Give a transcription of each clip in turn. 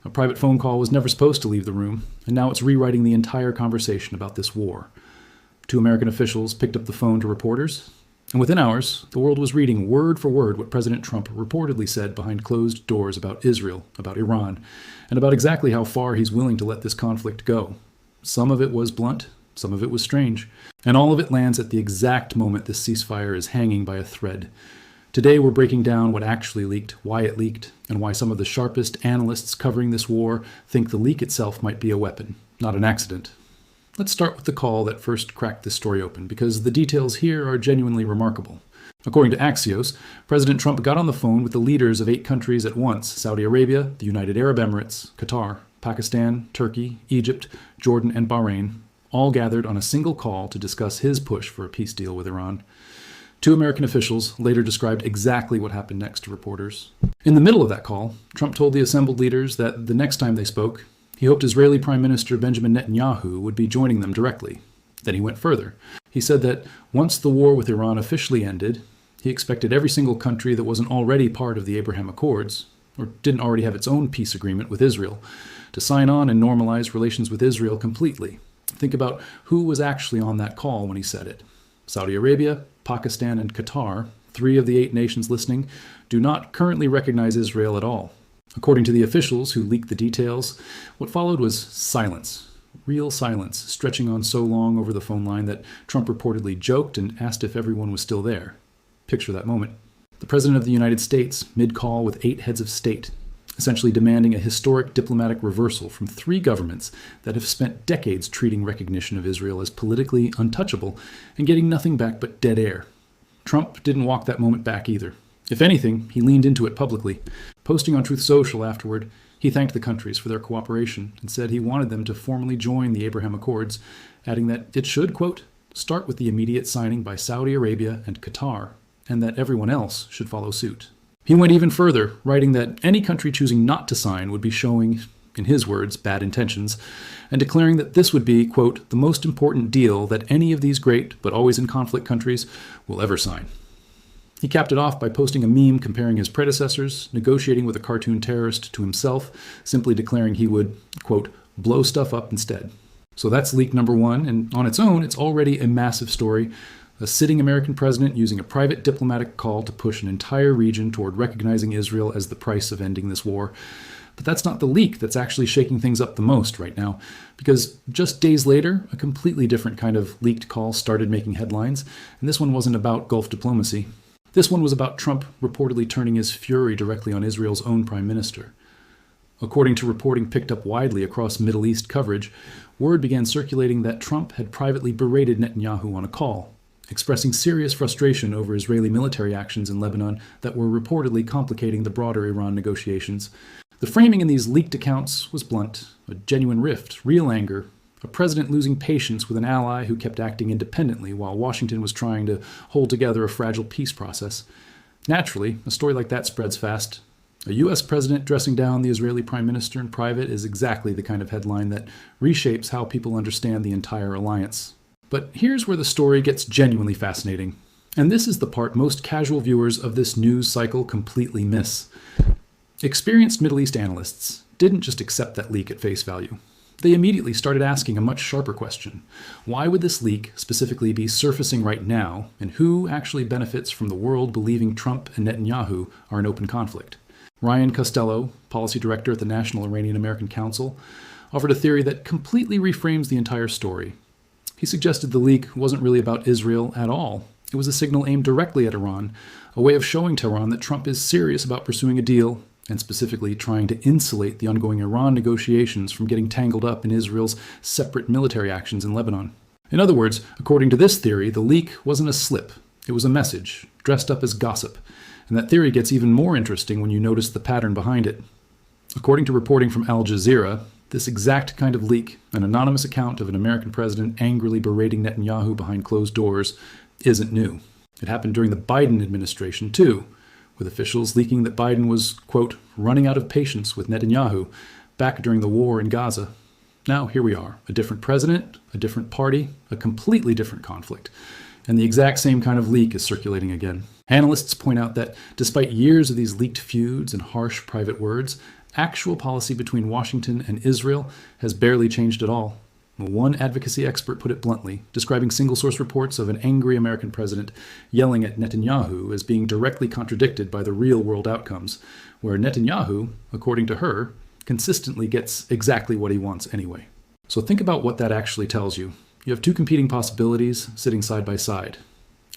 A private phone call was never supposed to leave the room, and now it's rewriting the entire conversation about this war. 2 American officials picked up the phone to reporters, and within hours, the world was reading word for word what President Trump reportedly said behind closed doors about Israel, about Iran, and about exactly how far he's willing to let this conflict go. Some of it was blunt, some of it was strange, and all of it lands at the exact moment this ceasefire is hanging by a thread. Today we're breaking down what actually leaked, why it leaked, and why some of the sharpest analysts covering this war think the leak itself might be a weapon, not an accident. Let's start with the call that first cracked this story open, because the details here are genuinely remarkable. According to Axios, President Trump got on the phone with the leaders of 8 countries at once: Saudi Arabia, the United Arab Emirates, Qatar, Pakistan, Turkey, Egypt, Jordan, and Bahrain, all gathered on a single call to discuss his push for a peace deal with Iran. 2 American officials later described exactly what happened next to reporters. In the middle of that call, Trump told the assembled leaders that the next time they spoke, he hoped Israeli Prime Minister Benjamin Netanyahu would be joining them directly. Then he went further. He said that once the war with Iran officially ended, he expected every single country that wasn't already part of the Abraham Accords, or didn't already have its own peace agreement with Israel, to sign on and normalize relations with Israel completely. Think about who was actually on that call when he said it. Saudi Arabia, Pakistan, and Qatar, 3 of the 8 nations listening, do not currently recognize Israel at all. According to the officials who leaked the details, what followed was silence. Real silence, stretching on so long over the phone line that Trump reportedly joked and asked if everyone was still there. Picture that moment. The President of the United States, mid-call with 8 heads of state, essentially demanding a historic diplomatic reversal from 3 governments that have spent decades treating recognition of Israel as politically untouchable and getting nothing back but dead air. Trump didn't walk that moment back either. If anything, he leaned into it publicly. Posting on Truth Social afterward, he thanked the countries for their cooperation and said he wanted them to formally join the Abraham Accords, adding that it should, quote, start with the immediate signing by Saudi Arabia and Qatar, and that everyone else should follow suit. He went even further, writing that any country choosing not to sign would be showing, in his words, bad intentions, and declaring that this would be, quote, the most important deal that any of these great but always in conflict countries will ever sign. He capped it off by posting a meme comparing his predecessors, negotiating with a cartoon terrorist, to himself, simply declaring he would, quote, blow stuff up instead. So that's leak number 1, and on its own, it's already a massive story. A sitting American president using a private diplomatic call to push an entire region toward recognizing Israel as the price of ending this war. But that's not the leak that's actually shaking things up the most right now, because just days later, a completely different kind of leaked call started making headlines, and this one wasn't about Gulf diplomacy. This one was about Trump reportedly turning his fury directly on Israel's own prime minister. According to reporting picked up widely across Middle East coverage, word began circulating that Trump had privately berated Netanyahu on a call, expressing serious frustration over Israeli military actions in Lebanon that were reportedly complicating the broader Iran negotiations. The framing in these leaked accounts was blunt, a genuine rift, real anger, a president losing patience with an ally who kept acting independently while Washington was trying to hold together a fragile peace process. Naturally, a story like that spreads fast. A U.S. president dressing down the Israeli prime minister in private is exactly the kind of headline that reshapes how people understand the entire alliance. But here's where the story gets genuinely fascinating. And this is the part most casual viewers of this news cycle completely miss. Experienced Middle East analysts didn't just accept that leak at face value. They immediately started asking a much sharper question. Why would this leak specifically be surfacing right now, and who actually benefits from the world believing Trump and Netanyahu are in open conflict? Ryan Costello, policy director at the National Iranian-American Council, offered a theory that completely reframes the entire story. He suggested the leak wasn't really about Israel at all. It was a signal aimed directly at Iran, a way of showing Tehran that Trump is serious about pursuing a deal, and specifically trying to insulate the ongoing Iran negotiations from getting tangled up in Israel's separate military actions in Lebanon. In other words, according to this theory, the leak wasn't a slip. It was a message, dressed up as gossip. And that theory gets even more interesting when you notice the pattern behind it. According to reporting from Al Jazeera, this exact kind of leak, an anonymous account of an American president angrily berating Netanyahu behind closed doors, isn't new. It happened during the Biden administration, too, with officials leaking that Biden was, quote, running out of patience with Netanyahu back during the war in Gaza. Now, here we are, a different president, a different party, a completely different conflict. And the exact same kind of leak is circulating again. Analysts point out that despite years of these leaked feuds and harsh private words, actual policy between Washington and Israel has barely changed at all. One advocacy expert put it bluntly, describing single-source reports of an angry American president yelling at Netanyahu as being directly contradicted by the real-world outcomes, where Netanyahu, according to her, consistently gets exactly what he wants anyway. So think about what that actually tells you. You have two competing possibilities sitting side by side.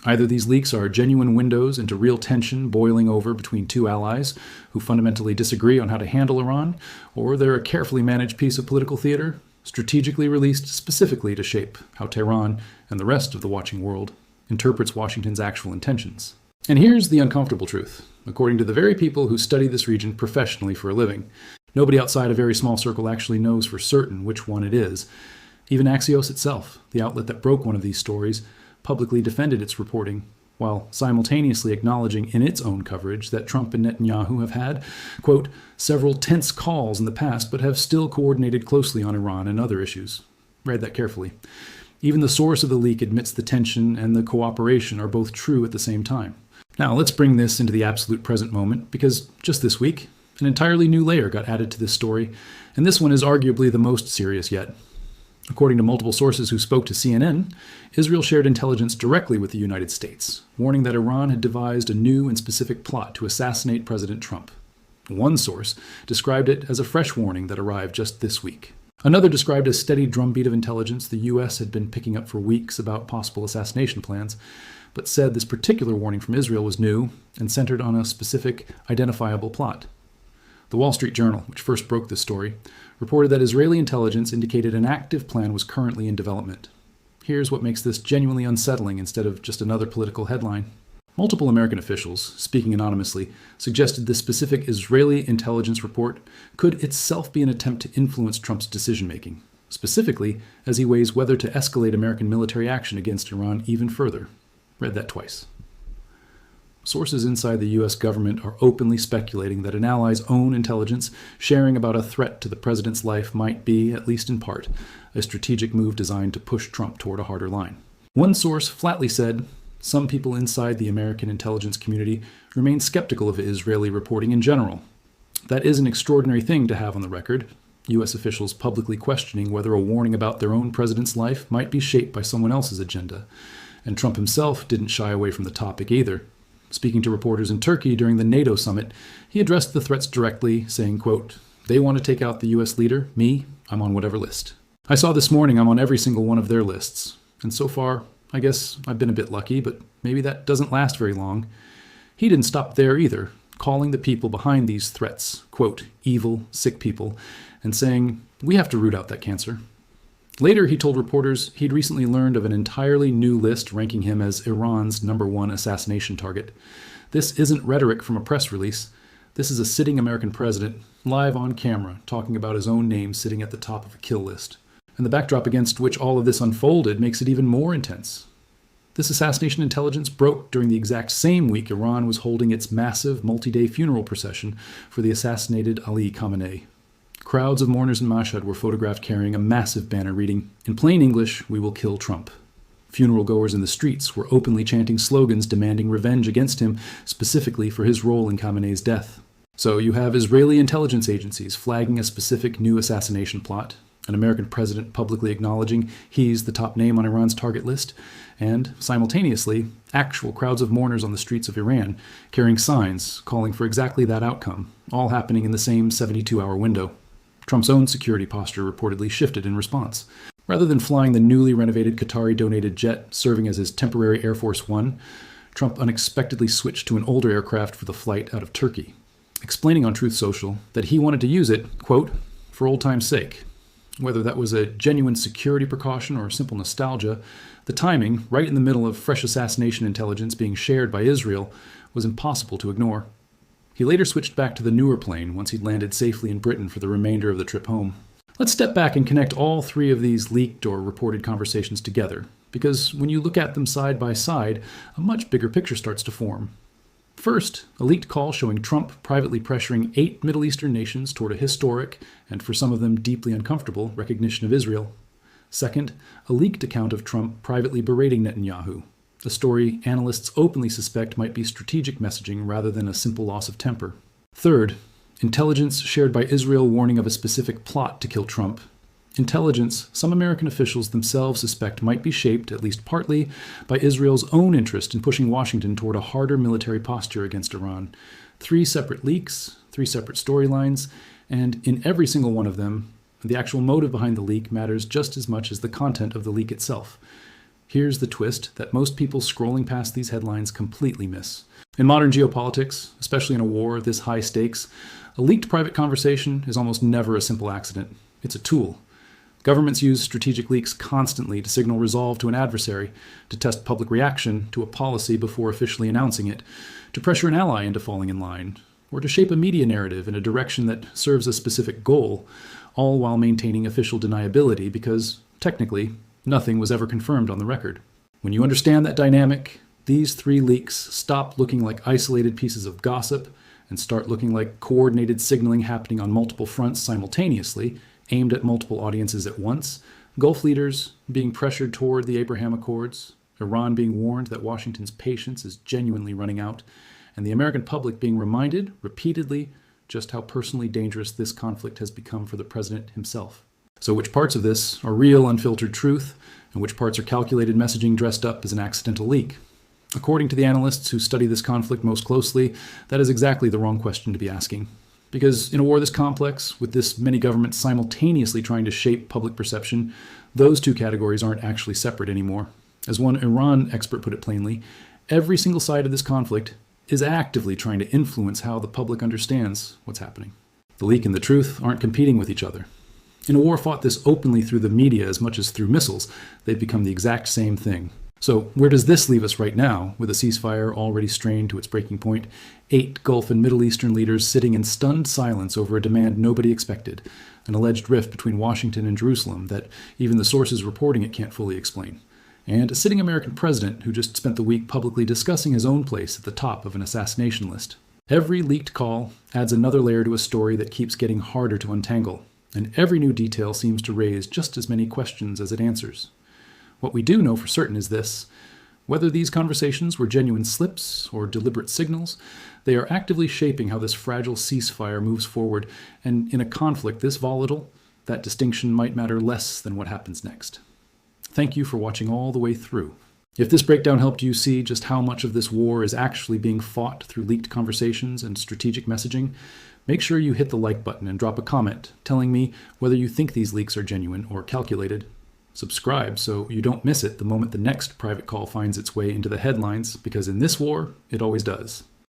Either these leaks are genuine windows into real tension boiling over between two allies who fundamentally disagree on how to handle Iran, or they're a carefully managed piece of political theater, strategically released specifically to shape how Tehran and the rest of the watching world interprets Washington's actual intentions. And here's the uncomfortable truth. According to the very people who study this region professionally for a living, nobody outside a very small circle actually knows for certain which one it is. Even Axios itself, the outlet that broke one of these stories, publicly defended its reporting, while simultaneously acknowledging in its own coverage that Trump and Netanyahu have had, quote, several tense calls in the past, but have still coordinated closely on Iran and other issues. Read that carefully. Even the source of the leak admits the tension and the cooperation are both true at the same time. Now, let's bring this into the absolute present moment, because just this week, an entirely new layer got added to this story, and this one is arguably the most serious yet. According to multiple sources who spoke to CNN, Israel shared intelligence directly with the United States, warning that Iran had devised a new and specific plot to assassinate President Trump. One source described it as a fresh warning that arrived just this week. Another described a steady drumbeat of intelligence the U.S. had been picking up for weeks about possible assassination plans, but said this particular warning from Israel was new and centered on a specific, identifiable plot. The Wall Street Journal, which first broke this story, reported that Israeli intelligence indicated an active plan was currently in development. Here's what makes this genuinely unsettling instead of just another political headline. Multiple American officials, speaking anonymously, suggested this specific Israeli intelligence report could itself be an attempt to influence Trump's decision-making, specifically as he weighs whether to escalate American military action against Iran even further. Read that twice. Sources inside the U.S. government are openly speculating that an ally's own intelligence sharing about a threat to the president's life might be, at least in part, a strategic move designed to push Trump toward a harder line. One source flatly said, some people inside the American intelligence community remain skeptical of Israeli reporting in general. That is an extraordinary thing to have on the record, U.S. officials publicly questioning whether a warning about their own president's life might be shaped by someone else's agenda. And Trump himself didn't shy away from the topic either. Speaking to reporters in Turkey during the NATO summit, he addressed the threats directly, saying, quote, they want to take out the U.S. leader. Me, I'm on whatever list. I saw this morning I'm on every single one of their lists. And so far, I guess I've been a bit lucky, but maybe that doesn't last very long. He didn't stop there either, calling the people behind these threats, quote, evil, sick people, and saying, we have to root out that cancer. Later, he told reporters he'd recently learned of an entirely new list ranking him as Iran's #1 assassination target. This isn't rhetoric from a press release. This is a sitting American president, live on camera, talking about his own name sitting at the top of a kill list. And the backdrop against which all of this unfolded makes it even more intense. This assassination intelligence broke during the exact same week Iran was holding its massive multi-day funeral procession for the assassinated Ali Khamenei. Crowds of mourners in Mashhad were photographed carrying a massive banner reading, in plain English, we will kill Trump. Funeral goers in the streets were openly chanting slogans demanding revenge against him, specifically for his role in Khamenei's death. So you have Israeli intelligence agencies flagging a specific new assassination plot, an American president publicly acknowledging he's the top name on Iran's target list, and, simultaneously, actual crowds of mourners on the streets of Iran carrying signs calling for exactly that outcome, all happening in the same 72-hour window. Trump's own security posture reportedly shifted in response. Rather than flying the newly renovated Qatari-donated jet serving as his temporary Air Force One, Trump unexpectedly switched to an older aircraft for the flight out of Turkey, explaining on Truth Social that he wanted to use it, quote, for old time's sake. Whether that was a genuine security precaution or simple nostalgia, the timing, right in the middle of fresh assassination intelligence being shared by Israel, was impossible to ignore. He later switched back to the newer plane once he'd landed safely in Britain for the remainder of the trip home. Let's step back and connect all three of these leaked or reported conversations together, because when you look at them side by side, a much bigger picture starts to form. First, a leaked call showing Trump privately pressuring 8 Middle Eastern nations toward a historic, and for some of them deeply uncomfortable, recognition of Israel. Second, a leaked account of Trump privately berating Netanyahu, a story analysts openly suspect might be strategic messaging rather than a simple loss of temper. Third, Intelligence shared by Israel warning of a specific plot to kill Trump. Intelligence some American officials themselves suspect might be shaped, at least partly, by Israel's own interest in pushing Washington toward a harder military posture against Iran. 3 separate leaks, 3 separate storylines, and in every single one of them, the actual motive behind the leak matters just as much as the content of the leak itself. Here's the twist that most people scrolling past these headlines completely miss. In modern geopolitics, especially in a war of this high stakes, a leaked private conversation is almost never a simple accident. It's a tool. Governments use strategic leaks constantly to signal resolve to an adversary, to test public reaction to a policy before officially announcing it, to pressure an ally into falling in line, or to shape a media narrative in a direction that serves a specific goal, all while maintaining official deniability because, technically, nothing was ever confirmed on the record. When you understand that dynamic, these 3 leaks stop looking like isolated pieces of gossip and start looking like coordinated signaling happening on multiple fronts simultaneously, aimed at multiple audiences at once, Gulf leaders being pressured toward the Abraham Accords, Iran being warned that Washington's patience is genuinely running out, and the American public being reminded repeatedly just how personally dangerous this conflict has become for the president himself. So which parts of this are real, unfiltered truth, and which parts are calculated messaging dressed up as an accidental leak? According to the analysts who study this conflict most closely, that is exactly the wrong question to be asking. Because in a war this complex, with this many governments simultaneously trying to shape public perception, those 2 categories aren't actually separate anymore. As one Iran expert put it plainly, every single side of this conflict is actively trying to influence how the public understands what's happening. The leak and the truth aren't competing with each other. In a war fought this openly through the media as much as through missiles, they've become the exact same thing. So where does this leave us right now, with a ceasefire already strained to its breaking point, 8 Gulf and Middle Eastern leaders sitting in stunned silence over a demand nobody expected, an alleged rift between Washington and Jerusalem that even the sources reporting it can't fully explain, and a sitting American president who just spent the week publicly discussing his own place at the top of an assassination list? Every leaked call adds another layer to a story that keeps getting harder to untangle, and every new detail seems to raise just as many questions as it answers. What we do know for certain is this: whether these conversations were genuine slips or deliberate signals, they are actively shaping how this fragile ceasefire moves forward, and in a conflict this volatile, that distinction might matter less than what happens next. Thank you for watching all the way through. If this breakdown helped you see just how much of this war is actually being fought through leaked conversations and strategic messaging, make sure you hit the like button and drop a comment telling me whether you think these leaks are genuine or calculated. Subscribe so you don't miss it the moment the next private call finds its way into the headlines, because in this war, it always does.